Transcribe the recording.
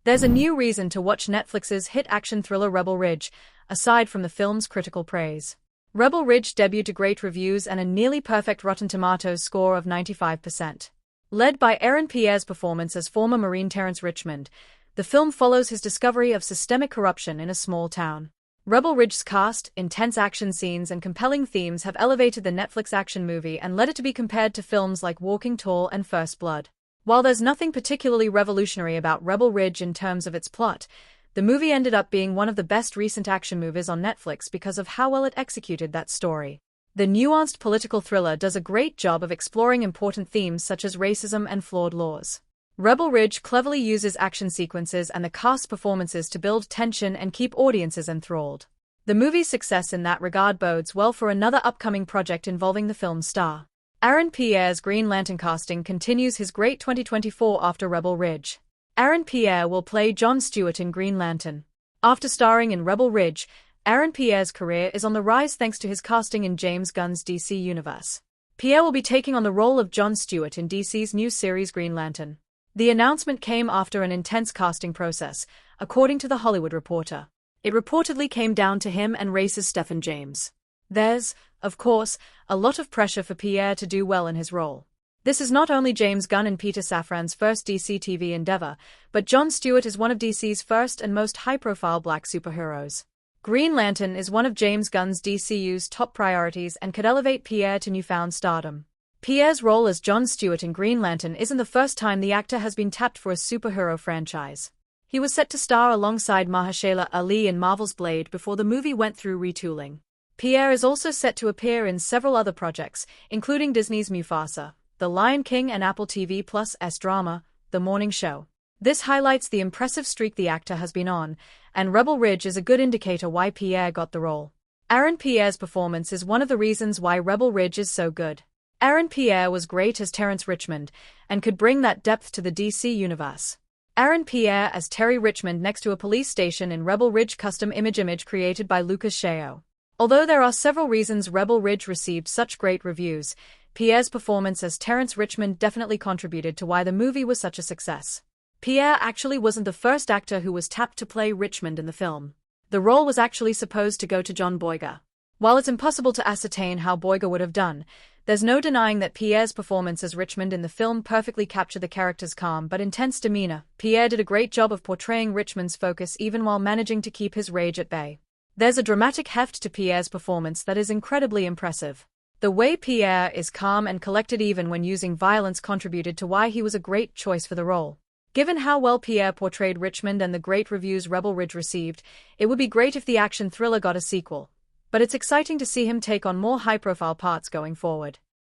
There's a new reason to watch Netflix's hit action thriller Rebel Ridge, aside from the film's critical praise. Rebel Ridge debuted to great reviews and a nearly perfect Rotten Tomatoes score of 95%. Led by Aaron Pierre's performance as former Marine Terrence Richmond, the film follows his discovery of systemic corruption in a small town. Rebel Ridge's cast, intense action scenes, and compelling themes have elevated the Netflix action movie and led it to be compared to films like Walking Tall and First Blood. While there's nothing particularly revolutionary about Rebel Ridge in terms of its plot, the movie ended up being one of the best recent action movies on Netflix because of how well it executed that story. The nuanced political thriller does a great job of exploring important themes such as racism and flawed laws. Rebel Ridge cleverly uses action sequences and the cast's performances to build tension and keep audiences enthralled. The movie's success in that regard bodes well for another upcoming project involving the film's star. Aaron Pierre's Green Lantern casting continues his great 2024 after Rebel Ridge. Aaron Pierre will play John Stewart in Green Lantern. After starring in Rebel Ridge, Aaron Pierre's career is on the rise thanks to his casting in James Gunn's DC Universe. Pierre will be taking on the role of John Stewart in DC's new series Green Lantern. The announcement came after an intense casting process, according to The Hollywood Reporter. It reportedly came down to him and Race's Stephen James. There's, of course, a lot of pressure for Pierre to do well in his role. This is not only James Gunn and Peter Safran's first DC TV endeavor, but John Stewart is one of DC's first and most high-profile black superheroes. Green Lantern is one of James Gunn's DCU's top priorities and could elevate Pierre to newfound stardom. Pierre's role as John Stewart in Green Lantern isn't the first time the actor has been tapped for a superhero franchise. He was set to star alongside Mahershala Ali in Marvel's Blade before the movie went through retooling. Pierre is also set to appear in several other projects, including Disney's Mufasa, The Lion King, and Apple TV+'s drama, The Morning Show. This highlights the impressive streak the actor has been on, and Rebel Ridge is a good indicator why Pierre got the role. Aaron Pierre's performance is one of the reasons why Rebel Ridge is so good. Aaron Pierre was great as Terrence Richmond, and could bring that depth to the DC universe. Aaron Pierre as Terry Richmond next to a police station in Rebel Ridge custom image created by Lucas Chao. Although there are several reasons Rebel Ridge received such great reviews, Pierre's performance as Terrence Richmond definitely contributed to why the movie was such a success. Pierre actually wasn't the first actor who was tapped to play Richmond in the film. The role was actually supposed to go to John Boyega. While it's impossible to ascertain how Boyega would have done, there's no denying that Pierre's performance as Richmond in the film perfectly captured the character's calm but intense demeanor. Pierre did a great job of portraying Richmond's focus even while managing to keep his rage at bay. There's a dramatic heft to Pierre's performance that is incredibly impressive. The way Pierre is calm and collected even when using violence contributed to why he was a great choice for the role. Given how well Pierre portrayed Richmond and the great reviews Rebel Ridge received, it would be great if the action thriller got a sequel. But it's exciting to see him take on more high-profile parts going forward.